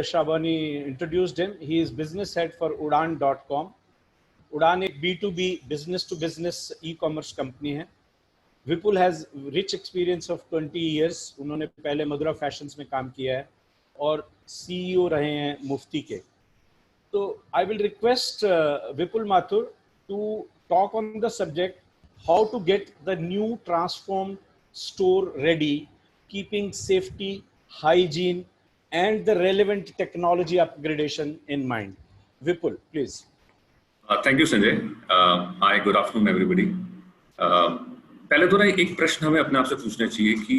Shabani introduced him. He is business head for Udaan.com. Udaan एक B2B business to business e-commerce company है. Vipul has rich experience of 20 years. उन्होंने पहले मधुरा fashions में काम किया है और CEO रहे हैं मुफ्ती के. So I will request Vipul Mathur to talk on the subject how to get the new transformed store ready, keeping safety, hygiene, and the relevant technology upgradation in mind. Vipul, please. Thank you, Sanjay. Hi, good afternoon, everybody. पहले तो ना एक प्रश्न हमें अपने आप से पूछना चाहिए कि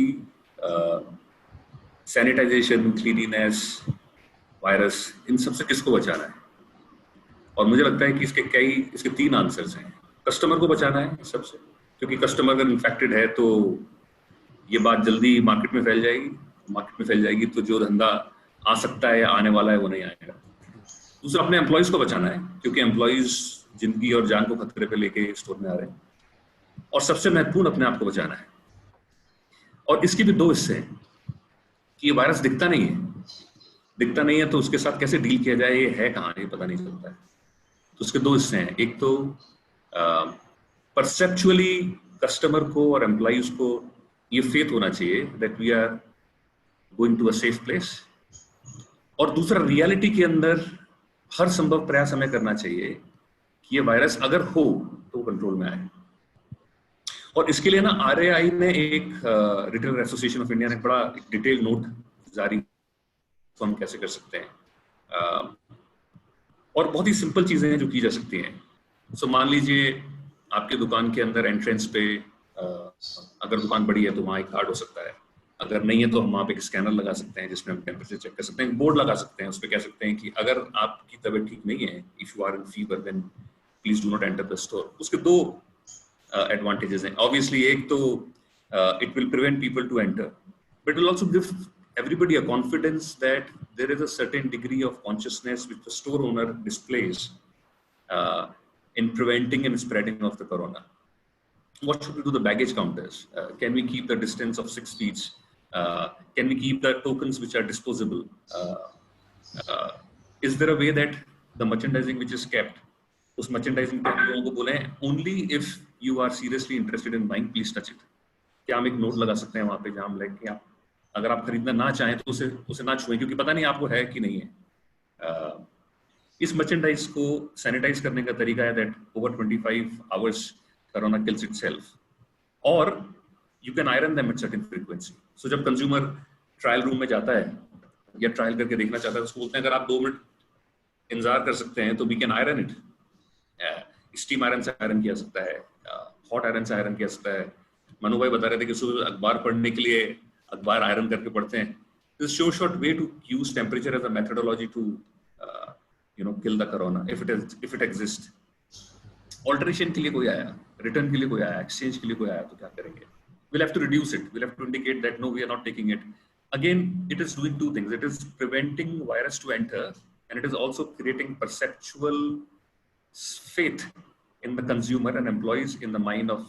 सैनिटाइजेशन, क्लीनिनेस, वायरस, इन सबसे किसको बचाना है? और मुझे लगता है कि इसके 3 आंसर्स हैं. कस्टमर को बचाना है सबसे, क्योंकि कस्टमर अगर इन्फेक्टेड है तो ये बात जल्दी मार्केट में फैल जाएगी तो जो धंधा आ सकता है या आने वाला है वो नहीं आएगा. दूसरा, अपने एम्प्लॉइज को बचाना है, क्योंकि एम्प्लॉइज जिंदगी और जान को खतरे पे लेके स्टोर में आ रहे हैं. और सबसे महत्वपूर्ण, अपने आप को बचाना है. और इसके भी 2 हिस्से हैं कि ये वायरस दिखता नहीं है तो उसके साथ कैसे डील किया जाए, ये है कहाँ, ये पता नहीं चलता है. तो उसके 2 हिस्से हैं. एक तो परसेप्चुअली कस्टमर को और एम्प्लॉइज को ये फेथ होना चाहिए that we are going to a safe place. और दूसरा, रियलिटी के अंदर हर संभव प्रयास हमें करना चाहिए कि ये वायरस अगर हो तो कंट्रोल में आए. और इसके लिए ना RAI ने एक रिटेलर एसोसिएशन ऑफ इंडिया ने बड़ा डिटेल नोट जारी तो हम कैसे कर सकते हैं. और बहुत ही सिंपल चीजें हैं जो की जा सकती हैं. सो मान लीजिए आपके दुकान के अंदर एंट्रेंस पे अगर दुकान बड़ी है तो वहाँ एक कार्ड हो सकता है. अगर नहीं है तो हम वहाँ पे एक स्कैनर लगा सकते हैं जिसमें हम टेम्परेचर चेक कर सकते हैं. बोर्ड लगा सकते हैं, उस पर कह सकते हैं कि अगर आपकी तबीयत ठीक नहीं है, if you are in fever then please do not enter the store. उसके 2 एडवांटेजेस हैं. ऑब्वियसली एक तो it will prevent people to enter, but it will also give everybody a confidence that there is a certain degree of consciousness which the store owner displays in preventing and spreading of the corona. What should we do the baggage counters? Can we keep the distance of 6 feet? Can we keep the tokens which are disposable? Is there a way that the merchandising which is kept, उस merchandising पे लोगों को बोलें only if you are seriously interested in buying, please touch it. क्या हम एक note लगा सकते हैं वहाँ पे जहाँ हम लेके आप अगर आप खरीदना ना चाहें तो उसे ना छुएं, क्योंकि पता नहीं आपको है कि नहीं है. इस मर्चेंडाइज को सैनिटाइज करने का तरीका है that over 25 hours corona kills itself, और you can iron them at certain frequency. So जब कंज्यूमर ट्रायल रूम में जाता है या ट्रायल करके देखना चाहता है तो उसको बोलते हैं अगर आप 2 मिनट इंतजार कर सकते हैं तो we can iron it. Steam iron से आयरन किया सकता है, हॉट आयरन से आयरन किया सकता है. मनु भाई बता रहे थे कि सुबह अखबार पढ़ने के लिए अखबार आयरन करके पढ़ते हैं. This is short way to use temperature as a methodology to kill the corona if it exists. Alteration के लिए कोई आया, return के लिए कोई आया, exchange के लिए कोई आया तो क्या करेंगे? We'll have to reduce it. We'll have to indicate that no, we are not taking it. Again, it is doing 2 things. It is preventing virus to enter, and it is also creating perceptual faith in the consumer and employees in the mind of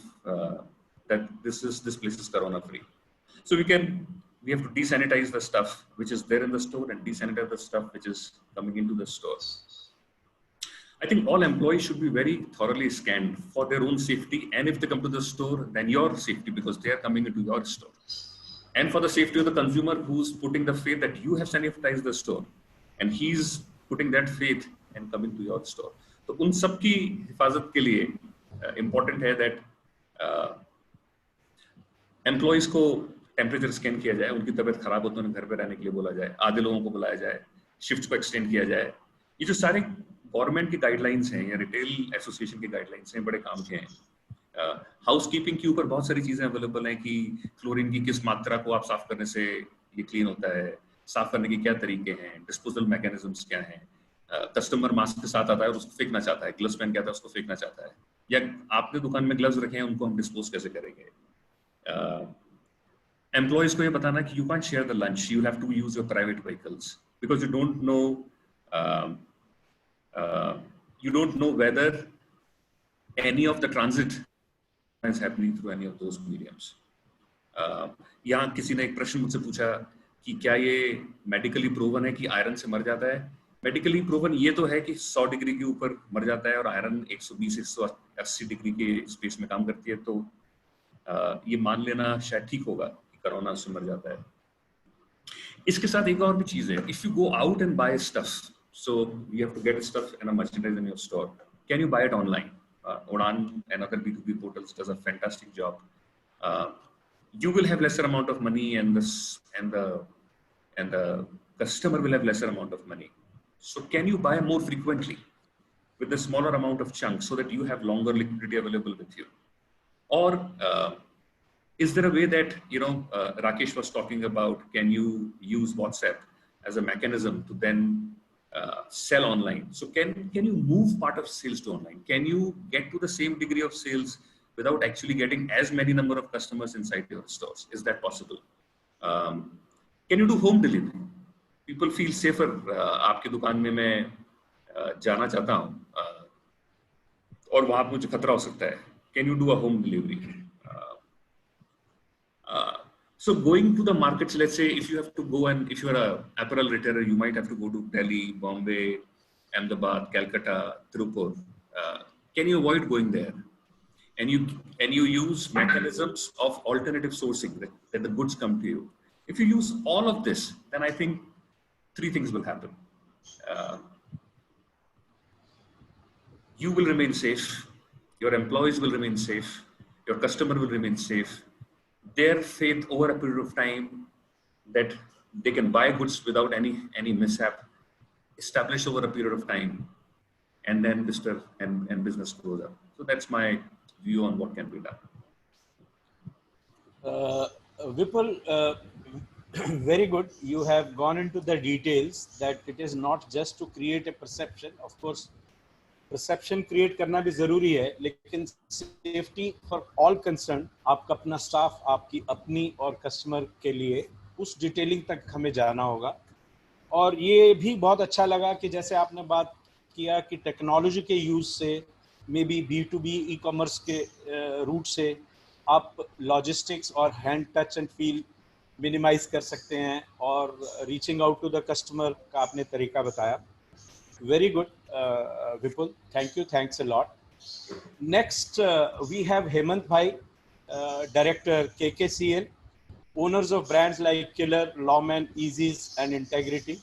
that this place is corona free. So we have to desanitize the stuff which is there in the store and desanitize the stuff which is coming into the store. I think all employees should be very thoroughly scanned for their own safety, and if they come to the store, then your safety, because they are coming into your store, and for the safety of the consumer who's putting the faith that you have sanitized the store and he's putting that faith and coming to your store. तो उन सब की हिफाजत के लिए important है that employees को temperature scan किया जाए, उनकी तबीयत खराब हो तो उन्हें घर पे रहने के लिए बोला जाए, आधे लोगों को बुलाया जाए, शिफ्ट को एक्सटेंड किया जाए. ये जो सारे गवर्नमेंट की गाइडलाइंस हैं या रिटेल एसोसिएशन की गाइडलाइंस हैं, बड़े काम के हैं. हाउसकीपिंग के ऊपर बहुत सारी चीजें अवेलेबल हैं कि क्लोरीन की किस मात्रा को आप साफ करने से ये क्लीन होता है, साफ करने के क्या तरीके हैं, डिस्पोजल मैकेनिज्म्स क्या हैं. कस्टमर मास्क के साथ आता है और उसको फेंकना चाहता है, ग्लव्स पहन के आता है उसको फेंकना चाहता है, या आपने दुकान में ग्लव्स रखे हैं उनको हम डिस्पोज कैसे करेंगे. Employees को ये बताना कि you can't share the lunch, you have to use your private vehicles because you don't know whether any of the transit is happening through any of those mediums. यहाँ किसी ने एक प्रश्न मुझसे पूछा कि क्या ये मेडिकली प्रूवन है कि आयरन से मर जाता है। मेडिकली प्रूवन ये तो है कि 100 डिग्री के ऊपर मर जाता है और आयरन 120-180 डिग्री के स्पेस में काम करती है, तो ये मान लेना शायद ठीक होगा कि कोरोना से मर जाता है। इसके साथ एक और भी चीज है, if you go out and buy stuff, so you have to get stuff in a merchandise in your store, can you buy it online? Udaan and other B2B portals does a fantastic job. You will have lesser amount of money, and the customer will have lesser amount of money. So can you buy more frequently with a smaller amount of chunk so that you have longer liquidity available with you? Or is there a way that, Rakesh was talking about, can you use WhatsApp as a mechanism to then sell online? So can you move part of sales to online? Can you get to the same degree of sales without actually getting as many number of customers inside your stores? Is that possible? Can you do home delivery? People feel safer. आपके दुकान में मैं जाना चाहता हूँ और वहाँ पे मुझे खतरा हो सकता है. Can you do a home delivery? So going to the markets, let's say if you have to go, and if you're a apparel retailer, you might have to go to Delhi, Bombay, Ahmedabad, Calcutta, Tirupur. Can you avoid going there? And you use mechanisms of alternative sourcing that the goods come to you. If you use all of this, then I think 3 things will happen. You will remain safe, your employees will remain safe, your customer will remain safe. Their faith over a period of time that they can buy goods without any mishap, establish over a period of time, and then business grows up. So that's my view on what can be done. Vipul, very good. You have gone into the details that it is not just to create a perception. Of course, perception create करना भी जरूरी है, लेकिन safety for all concern, आपका अपना staff, आपकी अपनी और कस्टमर के लिए उस डिटेलिंग तक हमें जाना होगा. और ये भी बहुत अच्छा लगा कि जैसे आपने बात किया कि टेक्नोलॉजी के यूज से may be B2B e commerce के रूट से आप लॉजिस्टिक्स और hand touch and feel minimise कर सकते हैं और reaching out to the customer का आपने तरीका बताया. Very good, Vipul. Thank you. Thanks a lot. Next, we have Hemant Bhai, Director KKCL, owners of brands like Killer, Lawman, Easy's, and Integrity.